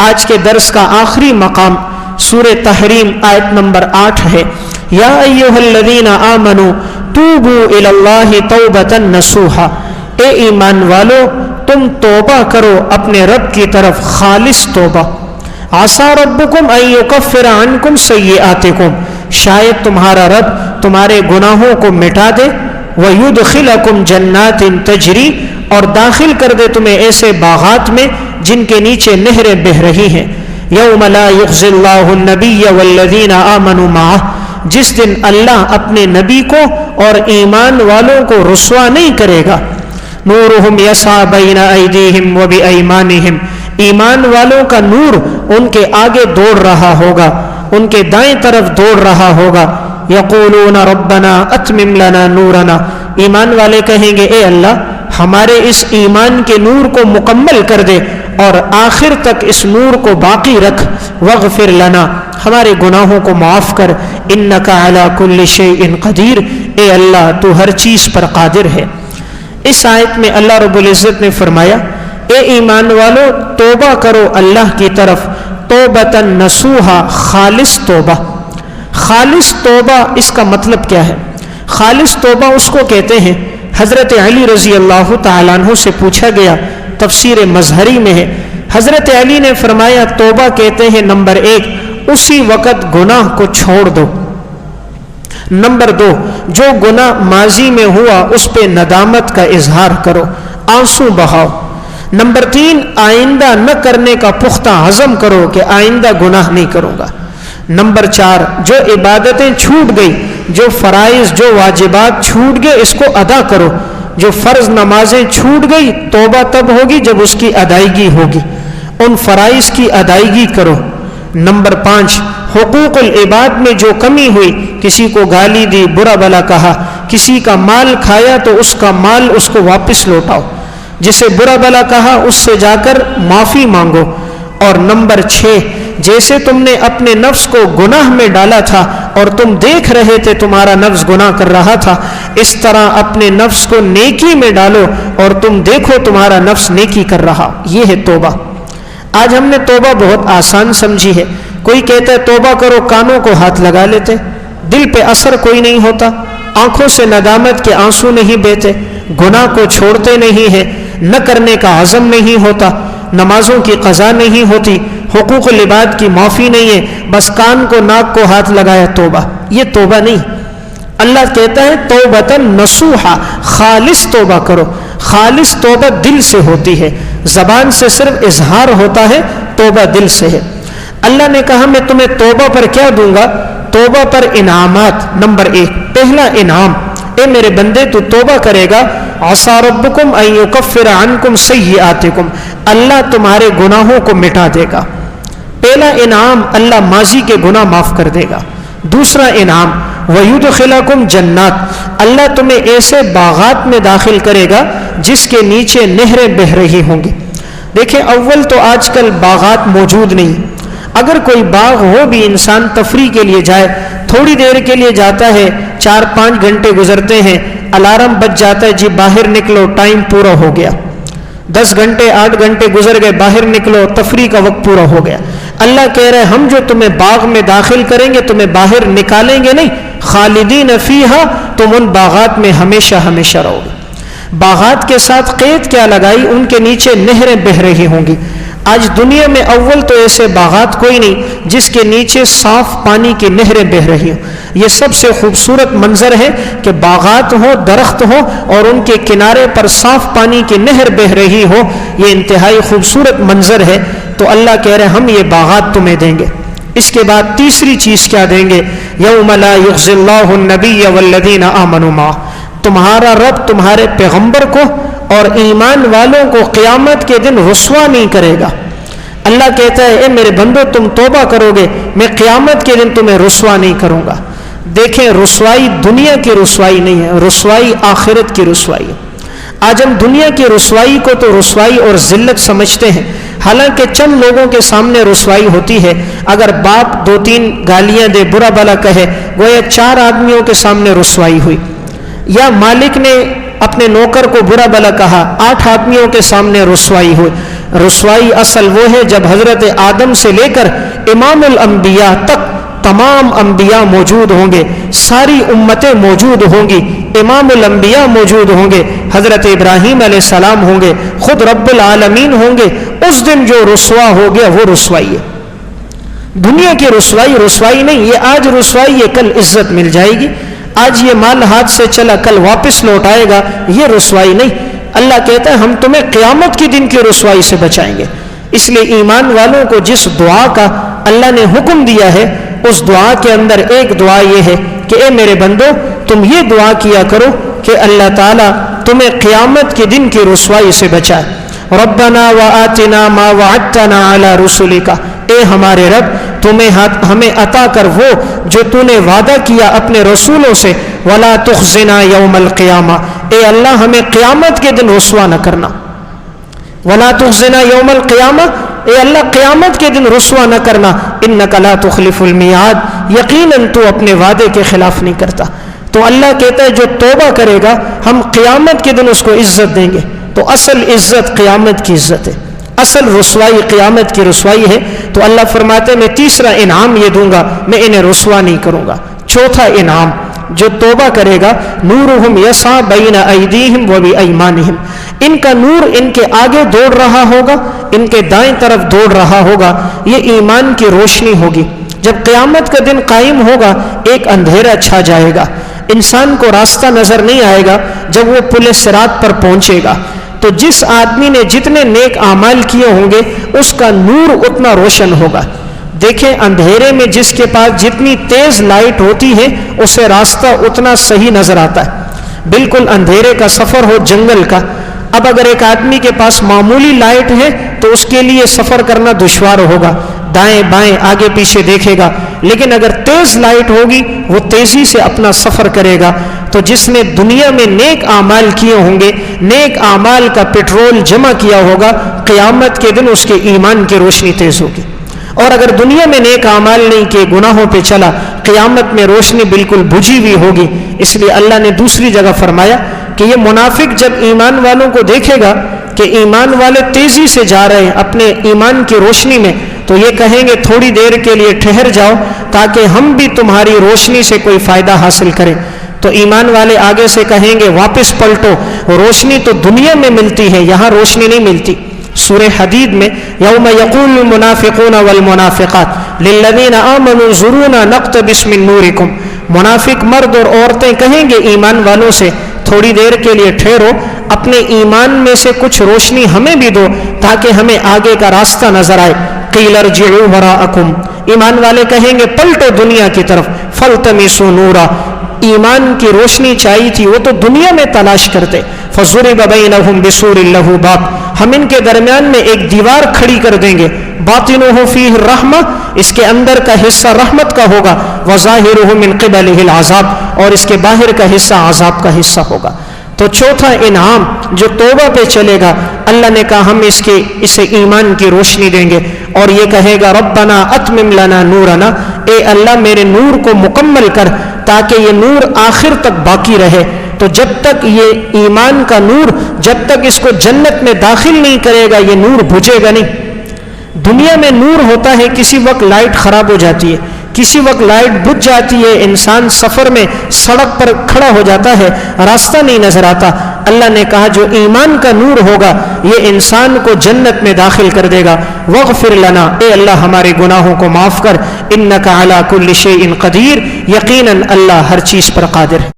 آج کے درس کا آخری مقام سورہ تحریم آیت نمبر 8 ہے. یا ایھا الذین آمنوا توبوا الی اللہ توبۃ نصوحا، اے ایمان والو تم توبہ کرو اپنے رب کی طرف خالص توبہ. عسیٰ ربکم ان یکفر عنکم سیئاتکم، شاید تمہارا رب تمہارے گناہوں کو مٹا دے. وَيُدْخِلَكُمْ جَنَّاتٍ تَجْرِي، اور داخل کر دے تمہیں ایسے باغات میں جن کے نیچے نہریں بہہ رہی ہیں. یوم لا یخزی اللہ النبی والذین آمنوا معہ، جس دن اللہ اپنے نبی کو اور ایمان والوں کو رسوا نہیں کرے گا. نورہم یسعی بین ایدیہم وبایمانہم، ایمان والوں کا نور ان کے آگے دوڑ رہا ہوگا، ان کے دائیں طرف دوڑ رہا ہوگا. یقولون ربنا اتمم لنا نورنا، ایمان والے کہیں گے اے اللہ ہمارے اس ایمان کے نور کو مکمل کر دے اور آخر تک اس نور کو باقی رکھ. واغفر لنا، ہمارے گناہوں کو معاف کر. انک علی کل شیء قدیر، اے اللہ تو ہر چیز پر قادر ہے. اس آیت میں اللہ رب العزت نے فرمایا اے ایمان والو توبہ کرو اللہ کی طرف، توبۃ نصوحا، خالص توبہ. خالص توبہ اس کا مطلب کیا ہے؟ خالص توبہ اس کو کہتے ہیں، حضرت علی رضی اللہ تعالیٰ عنہ سے پوچھا گیا، تفسیر مظہری میں ہے. حضرت علی نے فرمایا توبہ کہتے ہیں نمبر 1 اسی وقت گناہ کو چھوڑ دو. نمبر 2 جو گناہ ماضی میں ہوا اس پہ ندامت کا اظہار کرو، آنسو بہاؤ. نمبر 3 آئندہ نہ کرنے کا پختہ عزم کرو کہ آئندہ گناہ نہیں کروں گا. نمبر 4 جو عبادتیں چھوٹ گئی، جو فرائض جو واجبات چھوٹ گئے اس کو ادا کرو. جو فرض نمازیں چھوٹ گئی توبہ تب ہوگی جب اس کی ادائیگی ہوگی، ان فرائض کی ادائیگی کرو. نمبر 5 حقوق العباد میں جو کمی ہوئی، کسی کو گالی دی، برا بھلا کہا، کسی کا مال کھایا تو اس کا مال اس کو واپس لوٹاؤ، جسے برا بھلا کہا اس سے جا کر معافی مانگو. اور نمبر 6 جیسے تم نے اپنے نفس کو گناہ میں ڈالا تھا اور تم دیکھ رہے تھے تمہارا نفس گناہ کر رہا تھا، اس طرح اپنے نفس کو نیکی میں ڈالو اور تم دیکھو تمہارا نفس نیکی کر رہا. یہ ہے توبہ. آج ہم نے توبہ بہت آسان سمجھی ہے. کوئی کہتا ہے توبہ کرو، کانوں کو ہاتھ لگا لیتے، دل پہ اثر کوئی نہیں ہوتا، آنکھوں سے ندامت کے آنسو نہیں بہتے، گناہ کو چھوڑتے نہیں ہیں، نہ کرنے کا عزم نہیں ہوتا، نمازوں کی قضا نہیں ہوتی، حقوق العباد کی معافی نہیں ہے، بس کان کو ناک کو ہاتھ لگایا توبہ. یہ توبہ نہیں. اللہ کہتا ہے توبۃ نصوحا، خالص توبہ کرو. خالص توبہ دل سے ہوتی ہے، زبان سے صرف اظہار ہوتا ہے، توبہ دل سے ہے. اللہ نے کہا میں تمہیں توبہ پر کیا دوں گا؟ توبہ پر انعامات. نمبر 1 پہلا انعام، اے میرے بندے تو توبہ کرے گا، عسیٰ ربکم ان یکفر عنکم سیئاتکم، اللہ تمہارے گناہوں کو مٹا دے گا. پہلا انعام اللہ ماضی کے گناہ معاف کر دے گا. دوسرا انعام وَيُدْخِلَكُمْ جنات، اللہ تمہیں ایسے باغات میں داخل کرے گا جس کے نیچے نہریں بہہ رہی ہوں گی. دیکھیں اول تو آج کل باغات موجود نہیں. اگر کوئی باغ ہو بھی انسان تفریح کے لیے جائے، تھوڑی دیر کے لیے جاتا ہے، 4-5 گھنٹے گزرتے ہیں، الارم بج جاتا ہے جی باہر نکلو ٹائم پورا ہو گیا. 10 گھنٹے 8 گھنٹے گزر گئے، باہر نکلو تفریح کا وقت پورا ہو گیا. اللہ کہہ رہے ہم جو تمہیں باغ میں داخل کریں گے تمہیں باہر نکالیں گے نہیں، خالدین فیہا، تم ان باغات میں ہمیشہ ہمیشہ رہو گے. باغات کے ساتھ قید کیا لگائی؟ ان کے نیچے نہریں بہہ رہی ہوں گی. آج دنیا میں اول تو ایسے باغات کوئی نہیں جس کے نیچے صاف پانی کی نہریں بہہ رہی ہوں. یہ سب سے خوبصورت منظر ہے کہ باغات ہوں، درخت ہوں اور ان کے کنارے پر صاف پانی کی نہر بہہ رہی ہو. یہ انتہائی خوبصورت منظر ہے. تو اللہ کہہ رہے ہم یہ باغات تمہیں دیں گے. اس کے بعد تیسری چیز کیا دیں گے؟ یوم لا یخزی اللہ النبی والذین آمنوا معہ، تمہارا رب تمہارے پیغمبر کو اور ایمان والوں کو قیامت کے دن رسوا نہیں کرے گا. اللہ کہتا ہے اے میرے بندو تم توبہ کرو گے، میں قیامت کے دن تمہیں رسوا نہیں کروں گا. دیکھیں رسوائی دنیا کی رسوائی نہیں ہے، رسوائی آخرت کی رسوائی ہے. آج ہم دنیا کی رسوائی کو تو رسوائی اور ذلت سمجھتے ہیں، حالانکہ چند لوگوں کے سامنے رسوائی ہوتی ہے. اگر باپ 2-3 گالیاں دے، برا بھلا کہے، گویا 4 آدمیوں کے سامنے رسوائی ہوئی. یا مالک نے اپنے نوکر کو برا بلا کہا، 8 آدمیوں کے سامنے رسوائی ہوئی۔ رسوائی اصل وہ ہے جب حضرت آدم سے لے کر امام الانبیاء تک تمام انبیاء موجود ہوں گے، ساری امتیں موجود ہوں گی، امام الانبیاء موجود ہوں گے، حضرت ابراہیم علیہ السلام ہوں گے، خود رب العالمین ہوں گے۔ اس دن جو رسوا ہو گیا وہ رسوائی ہے۔ دنیا کی رسوائی نہیں، یہ آج رسوائی ہے، کل عزت مل جائے گی۔ آج یہ مال ہاتھ سے چلا کل واپس لوٹ آئے گا، یہ رسوائی نہیں۔ اللہ کہتا ہے ہم تمہیں قیامت کے دن کی رسوائی سے بچائیں گے۔ اس لیے ایمان والوں کو جس دعا کا اللہ نے حکم دیا ہے، اس دعا کے اندر ایک دعا یہ ہے کہ اے میرے بندو تم یہ دعا کیا کرو کہ اللہ تعالیٰ تمہیں قیامت کے دن کی رسوائی سے بچائے۔ ربنا وآتنا ما وعدتنا علی رسولک، اے ہمارے رب ہمیں عطا کر وہ جو تو نے وعدہ کیا اپنے رسولوں سے، ولا تخزنا یوم القیامہ، اے اللہ ہمیں قیامت کے دن رسوا نہ کرنا۔ ولا تخزنا یوم القیامہ، اے اللہ قیامت کے دن رسوا نہ کرنا۔ انک لا تخلف المیعاد، یقیناً تو اپنے وعدے کے خلاف نہیں کرتا۔ تو اللہ کہتا ہے جو توبہ کرے گا ہم قیامت کے دن اس کو عزت دیں گے۔ تو اصل عزت قیامت کی عزت ہے، اصل رسوائی قیامت کی رسوائی ہے۔ تو اللہ فرماتے ہیں میں تیسرا انعام یہ دوں گا، میں انہیں رسوا نہیں کروں گا۔ چوتھا انعام، جو توبہ کرے گا نورہم یسعی بین ایدیہم و بایمانہم، ان کا نور ان کے آگے دوڑ رہا ہوگا، ان کے دائیں طرف دوڑ رہا ہوگا، یہ ایمان کی روشنی ہوگی۔ جب قیامت کا دن قائم ہوگا ایک اندھیرا چھا جائے گا، انسان کو راستہ نظر نہیں آئے گا۔ جب وہ پل صراط پر پہنچے گا تو جس آدمی نے جتنے نیک اعمال کیے ہوں گے اس کا نور اتنا روشن ہوگا۔ دیکھیں اندھیرے میں جس کے پاس جتنی تیز لائٹ ہوتی ہے اسے راستہ اتنا صحیح نظر آتا ہے۔ بالکل اندھیرے کا سفر ہو جنگل کا، اب اگر ایک آدمی کے پاس معمولی لائٹ ہے تو اس کے لیے سفر کرنا دشوار ہوگا، دائیں بائیں آگے پیچھے دیکھے گا۔ لیکن اگر تیز لائٹ ہوگی وہ تیزی سے اپنا سفر کرے گا۔ تو جس نے دنیا میں نیک اعمال کیے ہوں گے، نیک اعمال کا پٹرول جمع کیا ہوگا، قیامت کے دن اس کے ایمان کی روشنی تیز ہوگی۔ اور اگر دنیا میں نیک اعمال نہیں کیے، گناہوں پہ چلا، قیامت میں روشنی بالکل بجھی ہوئی ہوگی۔ اس لیے اللہ نے دوسری جگہ فرمایا کہ یہ منافق جب ایمان والوں کو دیکھے گا کہ ایمان والے تیزی سے جا رہے ہیں اپنے ایمان کی روشنی میں، تو یہ کہیں گے تھوڑی دیر کے لیے ٹھہر جاؤ تاکہ ہم بھی تمہاری روشنی سے کوئی فائدہ حاصل کریں۔ تو ایمان والے آگے سے کہیں گے واپس پلٹو، روشنی تو دنیا میں ملتی ہے، یہاں روشنی نہیں ملتی۔ سورہ حدید میں یوم یقول المنافقون والمنافقات للذین آمنوا انظرونا نقتبس من نورکم، منافق مرد اور عورتیں کہیں گے ایمان والوں سے تھوڑی دیر کے لیے ٹھہرو، اپنے ایمان میں سے کچھ روشنی ہمیں بھی دو تاکہ ہمیں آگے کا راستہ نظر آئے۔ قیل ارجعوا وراءکم، ایمان والے کہیں گے پلٹو دنیا کی طرف، فالتمسوا نورا، ایمان کی روشنی چاہیے تھی وہ تو دنیا میں تلاش کرتے۔ فضرب بینہم بسور لہ باب، ہم ان کے درمیان میں ایک دیوار کھڑی کر دیں گے، باطنہ فیہ الرحمہ، اس کے اندر کا حصہ رحمت کا ہوگا، وظاہرہ من قبلہ العذاب، اور اس کے باہر کا حصہ عذاب کا حصہ ہوگا۔ تو چوتھا انعام جو توبہ پہ چلے گا، اللہ نے کہا ہم اسے ایمان کی روشنی دیں گے، اور یہ کہے گا ربنا اتمم لنا نورنا، اے اللہ میرے نور کو مکمل کر تاکہ یہ نور آخر تک باقی رہے۔ تو جب تک یہ ایمان کا نور، جب تک اس کو جنت میں داخل نہیں کرے گا یہ نور بجھے گا نہیں۔ دنیا میں نور ہوتا ہے، کسی وقت لائٹ خراب ہو جاتی ہے، کسی وقت لائٹ بجھ جاتی ہے، انسان سفر میں سڑک پر کھڑا ہو جاتا ہے، راستہ نہیں نظر آتا۔ اللہ نے کہا جو ایمان کا نور ہوگا یہ انسان کو جنت میں داخل کر دے گا۔ واغفر لنا، اے اللہ ہمارے گناہوں کو معاف کر، انک علی کل شیء قدیر، یقیناً اللہ ہر چیز پر قادر ہے۔